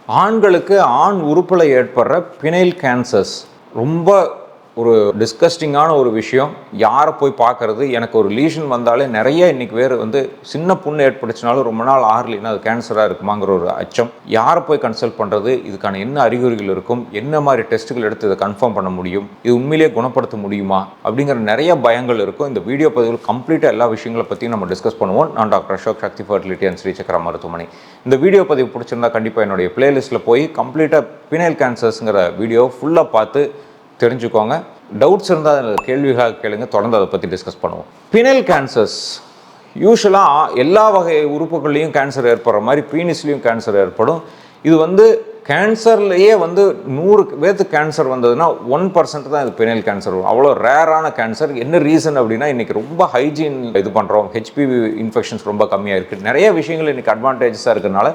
ஆண்களுக்கு ஆண் உறுப்பில் ஏற்படுற பினைல் கேன்சர்ஸ் ரொம்ப ஒரு டிஸ்கஸ்டிங்கான ஒரு விஷயம். யாரை போய் பார்க்கறது? எனக்கு ஒரு லீஷன் வந்தாலே நிறைய இன்றைக்கி வேறு சின்ன புண்ணு ஏற்படுச்சினாலும் ரொம்ப நாள் ஆறலைன்னா அது கேன்சராக இருக்குமாங்கிற ஒரு அச்சம். யாரை போய் கன்சல்ட் பண்ணுறது? இதுக்கான என்ன அறிகுறிகள் இருக்கும்? என்ன மாதிரி டெஸ்ட்டுகள் எடுத்து இதை கன்ஃபார்ம் பண்ண முடியும்? இது உண்மையிலேயே குணப்படுத்த முடியுமா? அப்படிங்கிற நிறைய பயங்கள் இருக்கும். இந்த வீடியோ பதிவில் கம்ப்ளீட்டாக எல்லா விஷயங்களை பற்றியும் நம்ம டிஸ்கஸ் பண்ணுவோம். நான் doctor Ashok, Shakti fertility and Srichakra மருத்துவமனை. இந்த வீடியோ பதிவு பிடிச்சிருந்தா கண்டிப்பாக என்னுடைய பிளேலிஸ்ட்டில் போய் கம்ப்ளீட்டாக பினைல் கேன்சர்ஸுங்கிற வீடியோ ஃபுல்லாக பார்த்து தெரிஞ்சுக்கோங்க. டவுட்ஸ் இருந்தால் அதில் கேள்விகளாக கேளுங்க. தொடர்ந்து அதை பற்றி டிஸ்கஸ் பண்ணுவோம். பினைல் கேன்சர்ஸ் யூஸ்வலாக எல்லா வகை உறுப்புகள்லேயும் கேன்சர் ஏற்படுற மாதிரி பீனிஸ்லேயும் கேன்சர் ஏற்படும். இது கேன்சர்லேயே 100 பேர்த்துக்கு கேன்சர் வந்ததுன்னா 1% தான் இது பினைல் கேன்சர் வரும். அவ்வளோ ரேரான கேன்சர். என்ன ரீசன் அப்படின்னா இன்றைக்கி ரொம்ப ஹைஜீன் இது பண்ணுறோம். ஹெச்பிவி இன்ஃபெக்ஷன்ஸ் ரொம்ப கம்மியாக இருக்குது. நிறைய விஷயங்கள் இன்றைக்கி அட்வான்டேஜஸாக இருக்கிறதுனால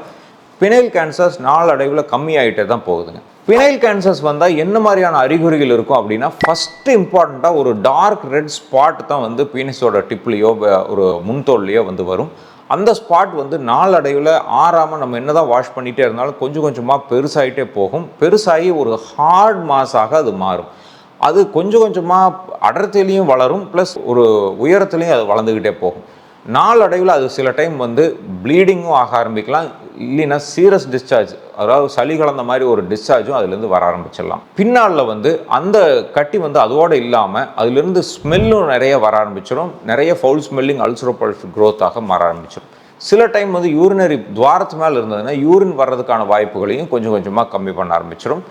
பினைல் கேன்சர்ஸ் நாளடைவில் கம்மியாகிட்டே தான் போகுதுங்க. பினைல் கேன்சர்ஸ் வந்தால் என்ன மாதிரியான அறிகுறிகள் இருக்கும் அப்படின்னா, ஃபஸ்ட்டு இம்பார்ட்டண்ட்டாக ஒரு டார்க் ரெட் ஸ்பாட் தான் பீனிஸோட டிப்லேயோ ஒரு முன்தோல்லையோ வரும். அந்த ஸ்பாட் நாளடைவில் ஆறாமல் நம்ம என்ன தான் வாஷ் பண்ணிகிட்டே இருந்தாலும் கொஞ்சம் கொஞ்சமாக பெருசாகிட்டே போகும். பெருசாகி ஒரு ஹார்ட் மாஸாக அது மாறும். அது கொஞ்சம் கொஞ்சமாக அடர்த்திலையும் வளரும், ப்ளஸ் ஒரு உயரத்துலையும் அது வளர்ந்துக்கிட்டே போகும். நாளடைவில் அது சில டைம் ப்ளீடிங்கும் ஆக ஆரம்பிக்கலாம். இல்லைன்னா சீரியஸ் டிஸ்சார்ஜ், அதாவது சளி கலந்த மாதிரி ஒரு டிஸ்சார்ஜும் அதுலேருந்து வர ஆரம்பிச்சிடலாம். பின்னால் அந்த கட்டி அதோடு இல்லாமல் அதுலேருந்து ஸ்மெல்லும் நிறைய வர ஆரம்பிச்சிடும். நிறைய ஃபவுல் ஸ்மெல்லிங் அல்சரோபல்ஃபிக் க்ரோத்தாக மாற ஆரம்பிச்சிடும். சில டைம் யூரினரி துவாரத்து மேலே இருந்ததுன்னா யூரின் வர்றதுக்கான வாய்ப்புகளையும் கொஞ்சம் கொஞ்சமாக கம்மி பண்ண ஆரம்பிச்சிடும்.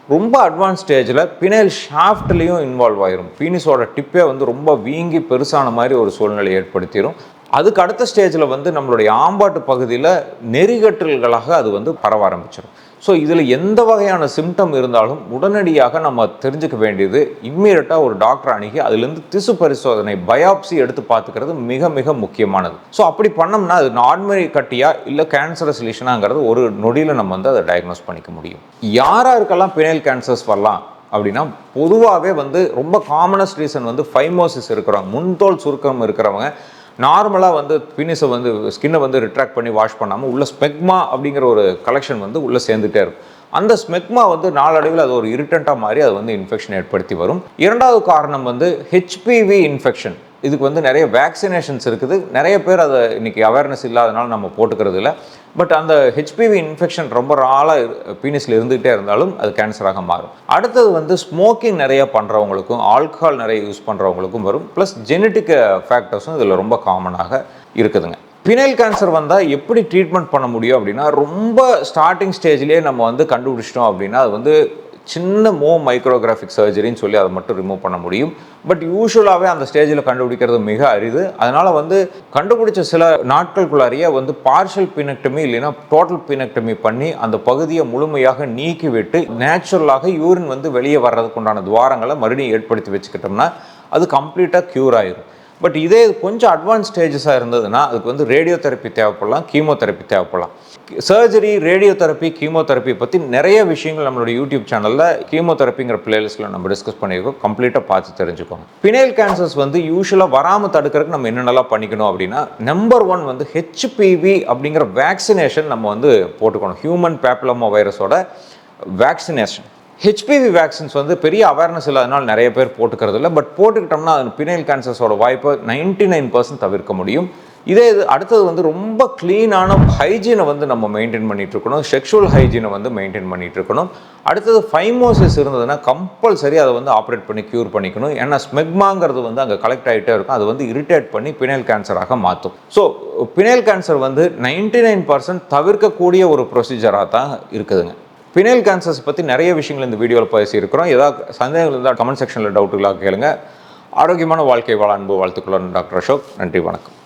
ரொம்ப அட்வான்ஸ் ஸ்டேஜில் பினைல் ஷாஃப்ட்லேயும் இன்வால்வ் ஆகிரும். பீனிஸோட டிப்பே ரொம்ப வீங்கி பெருசான மாதிரி ஒரு சூழ்நிலை ஏற்படுத்திடும். அதுக்கு அடுத்த ஸ்டேஜில் நம்மளுடைய ஆம்பாட்டு பகுதியில் நெறிகட்டல்களாக அது பரவ ஆரம்பிச்சிடும். ஸோ இதில் எந்த வகையான சிம்டம் இருந்தாலும் உடனடியாக நம்ம தெரிஞ்சுக்க வேண்டியது இம்மீடியட்டாக ஒரு டாக்டர் அணுகி அதுலேருந்து திசு பரிசோதனை பயாப்சி எடுத்து பார்த்துக்கிறது மிக மிக முக்கியமானது. ஸோ அப்படி பண்ணோம்னா அது நார்மலி கட்டியா இல்லை கேன்சரஸ் லீஷனாங்கிறது ஒரு நொடியில் நம்ம அதை டயக்னோஸ் பண்ணிக்க முடியும். யாராருக்கெல்லாம் பினைல் கேன்சர்ஸ் வரலாம் அப்படின்னா, பொதுவாகவே ரொம்ப காமனஸ்ட் ரீசன் ஃபைமோசிஸ் இருக்கிறவங்க, முன்தோல் சுருக்கம் இருக்கிறவங்க, நார்மலாக பீனிஸை ஸ்கின்னை ரிட்ராக்ட் பண்ணி வாஷ் பண்ணாமல் உள்ள ஸ்மெக்மா அப்படிங்கிற ஒரு கலெக்ஷன் உள்ளே சேர்ந்துகிட்டே இருக்கும். அந்த ஸ்மெக்மா நாளடைவில் அது ஒரு இரிட்டண்ட்டாக மாறி அது இன்ஃபெக்ஷன் ஏற்படுத்தி வரும். இரண்டாவது காரணம் ஹெச்பிவி இன்ஃபெக்ஷன். இதுக்கு நிறைய வேக்சினேஷன்ஸ் இருக்குது. நிறைய பேர் அதை இன்றைக்கி அவேர்னஸ் இல்லாதனால நம்ம போட்டுக்கிறது இல்லை. பட் அந்த ஹெச்பிவி இன்ஃபெக்ஷன் ரொம்ப நாளாக பீனிஸில் இருந்துகிட்டே இருந்தாலும் அது கேன்சராக மாறும். அடுத்தது ஸ்மோக்கிங் நிறைய பண்ணுறவங்களுக்கும் ஆல்கஹால் நிறைய யூஸ் பண்ணுறவங்களுக்கும் வரும். ப்ளஸ் ஜெனட்டிக் ஃபேக்டர்ஸும் இதில் ரொம்ப காமனாக இருக்குதுங்க. பினைல் கேன்சர் வந்தால் எப்படி ட்ரீட்மெண்ட் பண்ண முடியும் அப்படின்னா, ரொம்ப ஸ்டார்டிங் ஸ்டேஜ்லேயே நம்ம கண்டுபிடிச்சிட்டோம் அப்படின்னா அது சின்ன மைக்ரோகிராஃபிக் சர்ஜரின்னு சொல்லி அதை மட்டும் ரிமூவ் பண்ண முடியும். பட் யூஸ்வலாகவே அந்த ஸ்டேஜில் கண்டுபிடிக்கிறது மிக அரிது. அதனால் கண்டுபிடிச்ச சில நாட்களுக்குள்ளாரியே பார்ஷியல் பினெக்டமி இல்லைன்னா டோட்டல் பினெக்டமி பண்ணி அந்த பகுதியை முழுமையாக நீக்கிவிட்டு நேச்சுரலாக யூரின் வெளியே வர்றதுக்கு உண்டான துவாரங்களை மறுபடியும் ஏற்படுத்தி வச்சுக்கிட்டோம்னா அது கம்ப்ளீட்டாக க்யூர் ஆயிரும். பட் இதே கொஞ்சம் அட்வான்ஸ் ஸ்டேஜஸாக இருந்ததுன்னா அதுக்கு ரேடியோ தெரப்பி தேவைப்படலாம், கீமோதெரப்பி தேவைப்படலாம். சர்ஜரி, ரேடியோ தெரப்பி, கீமோதெரப்பி பற்றி நிறைய விஷயங்கள் நம்மளோட யூடியூப் சேனலில் கீமோதெரப்பிங்கிற பிளேலிஸ்ட்டில் நம்ம டிஸ்கஸ் பண்ணியிருக்கோம். கம்ப்ளீட்டாக பார்த்து தெரிஞ்சுக்கோங்க. பினைல் கேன்சர்ஸ் யூஸ்வலாக வராமல் தடுக்கிறதுக்கு நம்ம என்னென்னலாம் பண்ணிக்கணும் அப்படின்னா, நம்பர் 1 ஹெச்பிவி அப்படிங்கிற வேக்சினேஷன் நம்ம போட்டுக்கணும். ஹியூமன் பேப்பிலோமா வைரஸோட வேக்சினேஷன். ஹெச்பிவி வேக்சின்ஸ் பெரிய அவேர்னஸ் இல்லாதனால நிறைய பேர் போட்டுக்கிறது இல்லை. பட் போட்டுக்கிட்டோம்னா அது பினைல் கேன்சர்ஸோட வாய்ப்பை 99% தவிர்க்க முடியும். அடுத்தது ரொம்ப க்ளீனான ஹைஜீனை நம்ம மெயின்டைன் பண்ணிகிட்டு இருக்கணும். செக்ஷுவல் ஹைஜீனை மெயின்டைன் பண்ணிகிட்டு இருக்கணும். அடுத்தது ஃபைமோசிஸ் இருந்ததுன்னா கம்பல்சரி அதை ஆப்ரேட் பண்ணி க்யூர் பண்ணிக்கணும். ஏன்னா ஸ்மெக்மாங்கிறது அங்கே கலெக்ட் ஆகிட்டே இருக்கும். அது இரிட்டேட் பண்ணி பினைல் கேன்சராக மாற்றும். ஸோ பினைல் கேன்சர் 99% தவிர்க்கக்கூடிய ஒரு ப்ரொசீஜராக தான் இருக்குதுங்க. பினைல் கேன்சர்ஸ் பற்றி நிறைய விஷயங்கள் இந்த வீடியோவில் பேசியிருக்கிறோம். ஏதாவது சந்தேகங்கள் இருந்தால் கமெண்ட் செக்ஷனில் டவுட்டுகளாக கேளுங்க. ஆரோக்கியமான வாழ்க்கை வாழ அன்பு வாழ்த்துக்களுடன் டாக்டர் அசோக். நன்றி, வணக்கம்.